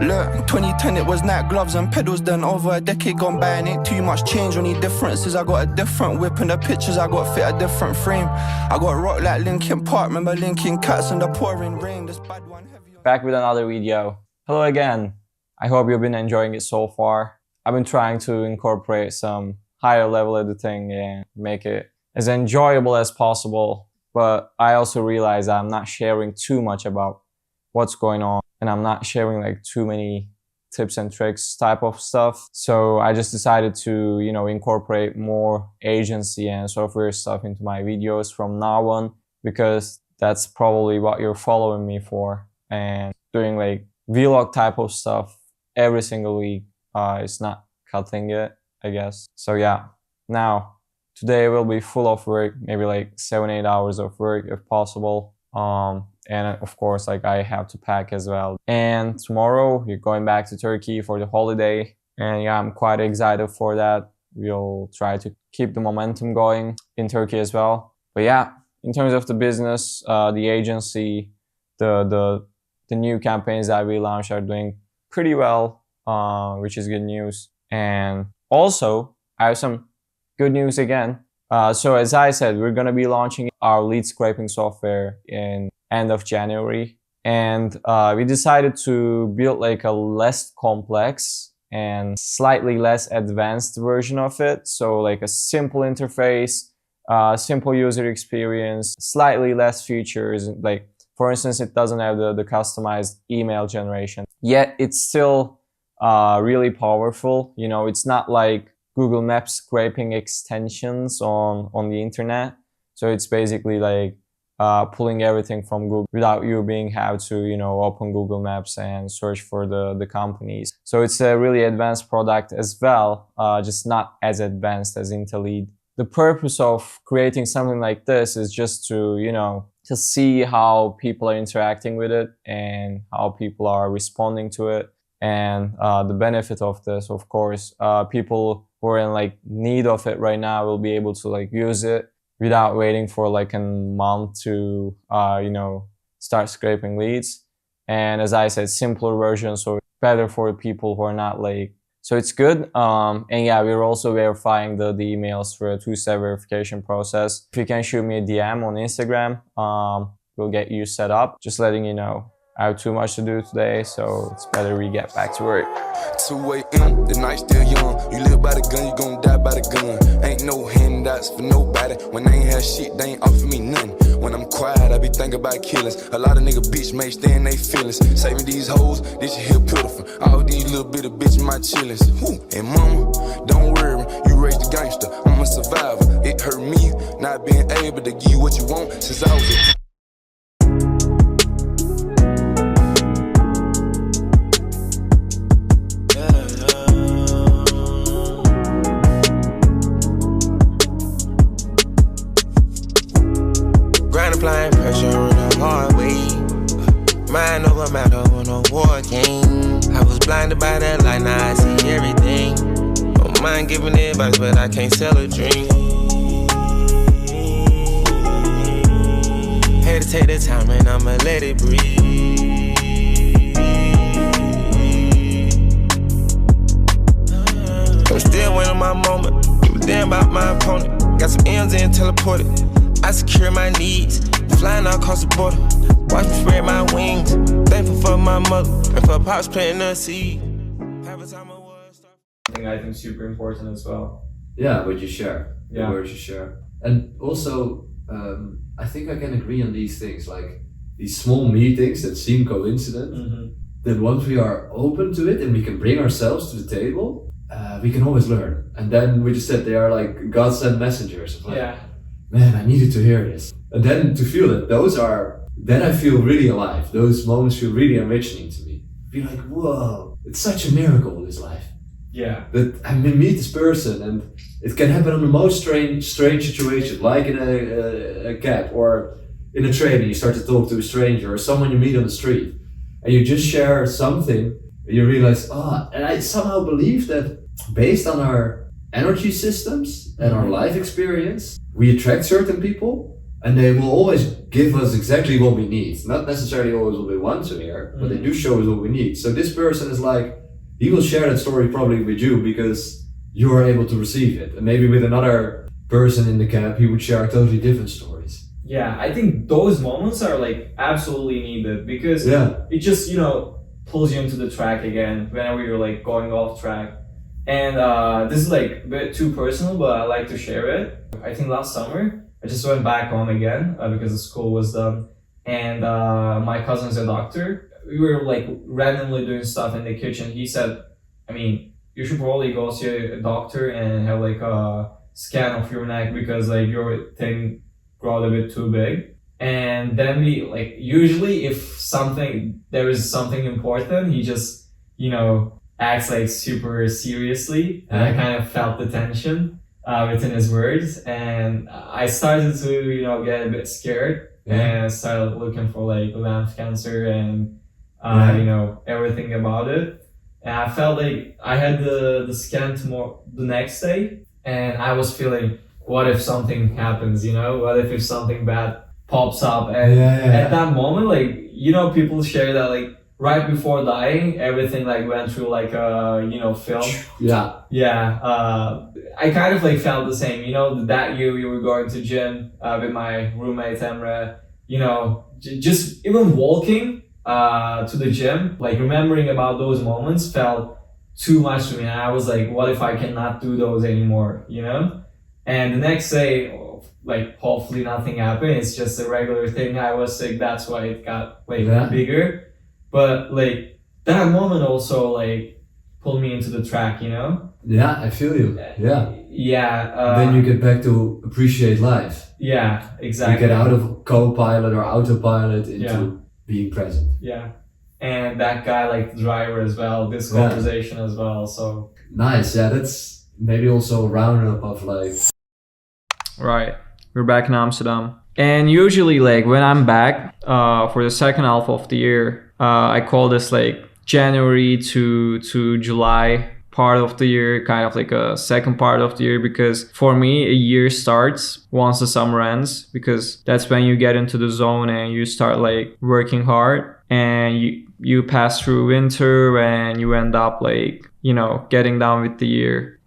Look, 2010 it was night gloves and pedals, then over a decade gone by and ain't too much change. Only difference is I got a different whip and the pictures I got fit a different frame. I got rock like Linkin Park, remember Linkin Cats and the pouring rain. This bad one heavy on... Back with another video. Hello again. I hope you've been enjoying it so far. I've been trying to incorporate some higher level editing and make it as enjoyable as possible, but I also realize I'm not sharing too much about what's going on, and I'm not sharing like too many tips and tricks type of stuff. So I just decided to, incorporate more agency and software stuff into my videos from now on, because that's probably what you're following me for. And doing like vlog type of stuff every single week is not cutting it, I guess. So yeah, now today will be full of work, maybe like 7-8 hours of work if possible. And of course, like I have to pack as well. And tomorrow we're going back to Turkey for the holiday. And yeah, I'm quite excited for that. We'll try to keep the momentum going in Turkey as well. But yeah, in terms of the business, the agency, the new campaigns that we launched are doing pretty well, which is good news. And also, I have some good news again. So as I said, we're going to be launching our lead scraping software in end of January. And we decided to build like a less complex and slightly less advanced version of it. So like a simple interface, simple user experience, slightly less features. Like for instance, it doesn't have the customized email generation. Yet it's still really powerful. It's not like Google Maps scraping extensions on the internet. So it's basically like pulling everything from Google without you have to, open Google Maps and search for the companies. So it's a really advanced product as well, just not as advanced as IntelliLead. The purpose of creating something like this is just to, to see how people are interacting with it and how people are responding to it. And the benefit of this, of course, people who are in like need of it right now will be able to like use it without waiting for like a month to, start scraping leads. And as I said, simpler version, so better for people who are not like, so it's good. And yeah, we're also verifying the emails for a two-step verification process. If you can shoot me a DM on Instagram, we'll get you set up. Just letting you know. I have too much to do today, so it's better we get back to work. 2 a.m., the night still young. You live by the gun, you gon' die by the gun. Ain't no handouts for nobody. When I ain't have shit, they ain't offer me none. When I'm quiet, I be thinking about killings. A lot of nigga bitch may stay in they feelings. Saving these hoes, this shit here pitiful. All these little bit of bitch my chillings. And mama, don't worry, you raised a gangster. I'm a survivor. It hurt me not being able to give you what you want since I was a applying pressure on the hard way. Mind over matter on a war game. I was blinded by that light, now I see everything. Don't mind giving advice, but I can't sell a dream. Had to take the time and I'ma let it breathe. I'm still waiting on my moment. Give a damn about my opponent. Got some M's and teleported. I secure my needs, flying out across the border. Watch me spread my wings. Thankful for my mother and for pops planting the seed. I think super important as well. Yeah, what you share, the words you share. And also, I think I can agree on these things, like these small meetings that seem coincident, that once we are open to it and we can bring ourselves to the table, we can always learn. And then we just said they are like God-sent messengers. Of like, man, I needed to hear this. And then to feel that then I feel really alive. Those moments feel really enriching to me. Be like, whoa, it's such a miracle, this life. Yeah. That I meet this person and it can happen in the most strange situation, like in a cab or in a train and you start to talk to a stranger or someone you meet on the street and you just share something and you realize, and I somehow believe that based on our energy systems and our life experience, we attract certain people And they will always give us exactly what we need. Not necessarily always what we want to hear, but they do show us what we need. So this person is like, he will share that story probably with you because you are able to receive it. And maybe with another person in the camp, he would share totally different stories. Yeah, I think those moments are like absolutely needed because it just, you know, pulls you into the track again whenever you're like going off track. And this is like a bit too personal, but I like to share it. I think last summer, I just went back home again because the school was done. And my cousin's a doctor. We were like randomly doing stuff in the kitchen. He said, I mean, you should probably go see a doctor and have like a scan of your neck because like your thing got a bit too big. And then we like, usually if there is something important, he just, you know, acts like super seriously. And I kind of felt the tension within his words. And I started to, you know, get a bit scared and I started looking for like lymph cancer and, you know, everything about it. And I felt like I had the scan the next day and I was feeling, what if something happens, you know? What if something bad pops up? And at that moment, like, you know, people share that like right before dying, everything like went through like a, you know, film. I kind of like felt the same, you know, that year we were going to gym with my roommate Emre, you know, just even walking to the gym, like remembering about those moments felt too much to me. And I was like, what if I cannot do those anymore, you know? And the next day, like hopefully nothing happened. It's just a regular thing. I was sick. That's why it got like bigger. But like that moment also like pulled me into the track, you know? Yeah, I feel you. Yeah. Then you get back to appreciate life. Yeah, exactly. You get out of co-pilot or autopilot into being present. Yeah. And that guy like the driver as well, this conversation as well. So nice. Yeah, that's maybe also a roundup of like. Right. We're back in Amsterdam. And usually like when I'm back for the second half of the year, I call this like January to July part of the year, kind of like a second part of the year, because for me a year starts once the summer ends, because that's when you get into the zone and you start like working hard and you pass through winter and you end up like, you know, getting down with the year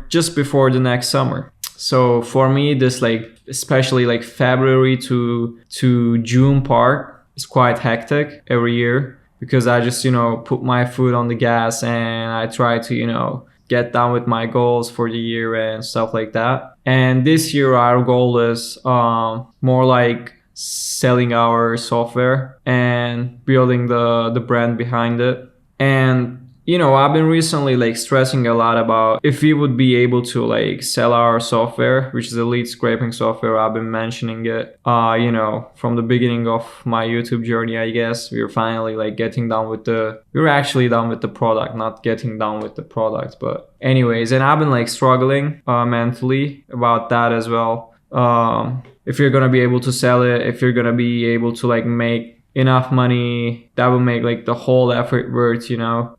just before the next summer. So for me, this like especially like February to June part is quite hectic every year, because I just, you know, put my foot on the gas and I try to, you know, get down with my goals for the year and stuff like that. And this year our goal is more like selling our software and building the brand behind it. And you know, I've been recently like stressing a lot about if we would be able to like sell our software, which is a lead scraping software. I've been mentioning it, you know, from the beginning of my YouTube journey, I guess. We were finally like we were actually done with the product, not getting done with the product. But anyways, and I've been like struggling mentally about that as well. If you're going to be able to sell it, if you're going to be able to like make enough money, that will make like the whole effort worth, you know.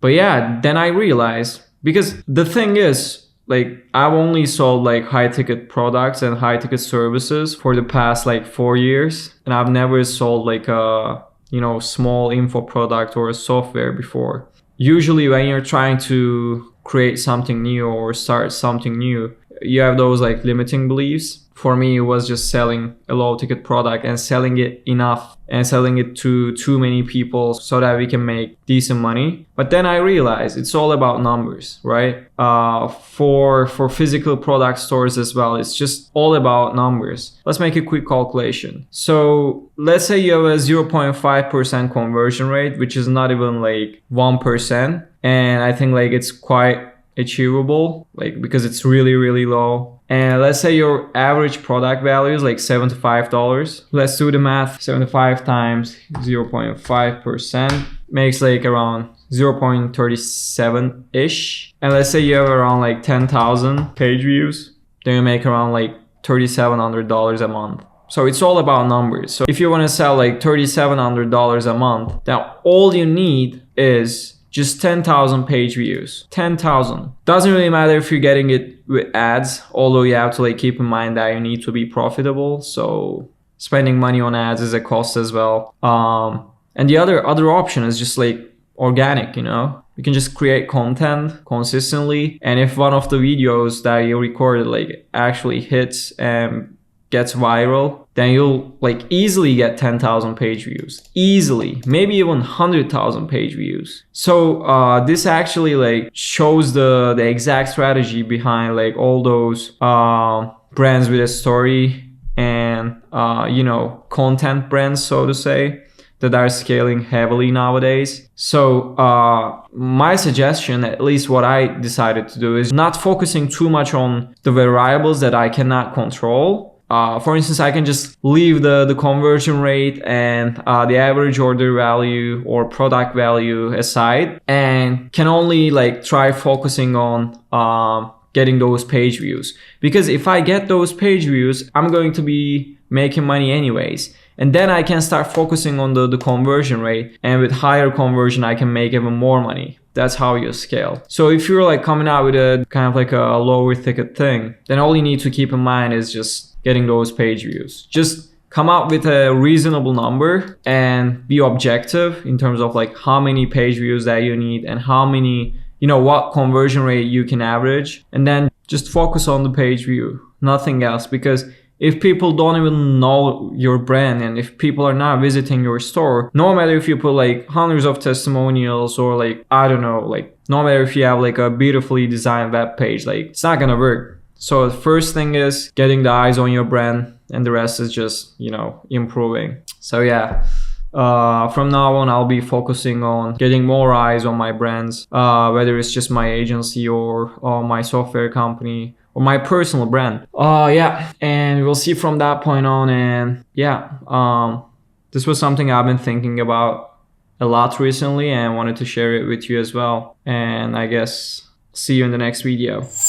But yeah, then I realized, because the thing is, like I've only sold like high ticket products and high ticket services for the past like 4 years, and I've never sold like a, you know, small info product or a software before. Usually when you're trying to create something new or start something new, you have those like limiting beliefs. For me, it was just selling a low ticket product and selling it enough and selling it to too many people so that we can make decent money. But then I realized it's all about numbers, right? For physical product stores as well, it's just all about numbers. Let's make a quick calculation. So let's say you have a 0.5% conversion rate, which is not even like 1%. And I think like it's quite achievable, like because it's really, really low. And let's say your average product value is like $75. Let's do the math. 75 times 0.5% makes like around 0.37-ish. And let's say you have around like 10,000 page views. Then you make around like $3,700 a month. So it's all about numbers. So if you want to sell like $3,700 a month, then all you need is just 10,000 page views. 10,000. Doesn't really matter if you're getting it with ads, although you have to like keep in mind that you need to be profitable. So spending money on ads is a cost as well. And the other option is just like organic, you know? You can just create content consistently. And if one of the videos that you recorded like actually hits and gets viral, then you'll like easily get 10,000 page views. Easily. Maybe even 100,000 page views. So this actually like shows the exact strategy behind like all those brands with a story and you know, content brands, so to say, that are scaling heavily nowadays. So my suggestion, at least what I decided to do, is not focusing too much on the variables that I cannot control. For instance, I can just leave the conversion rate and the average order value or product value aside, and can only like try focusing on getting those page views. Because if I get those page views, I'm going to be making money anyways. And then I can start focusing on the conversion rate, and with higher conversion I can make even more money. That's how you scale. So if you're like coming out with a kind of like a lower ticket thing, then all you need to keep in mind is just getting those page views. Just come out with a reasonable number and be objective in terms of like how many page views that you need and how many, you know, what conversion rate you can average, and then just focus on the page view, nothing else. Because if people don't even know your brand and if people are not visiting your store, no matter if you put like hundreds of testimonials or like, I don't know, like no matter if you have like a beautifully designed web page, like it's not gonna work. So the first thing is getting the eyes on your brand, and the rest is just, you know, improving. So yeah, from now on I'll be focusing on getting more eyes on my brands, whether it's just my agency or my software company or my personal brand. Yeah, and we'll see from that point on. And yeah, this was something I've been thinking about a lot recently and wanted to share it with you as well. And I guess see you in the next video.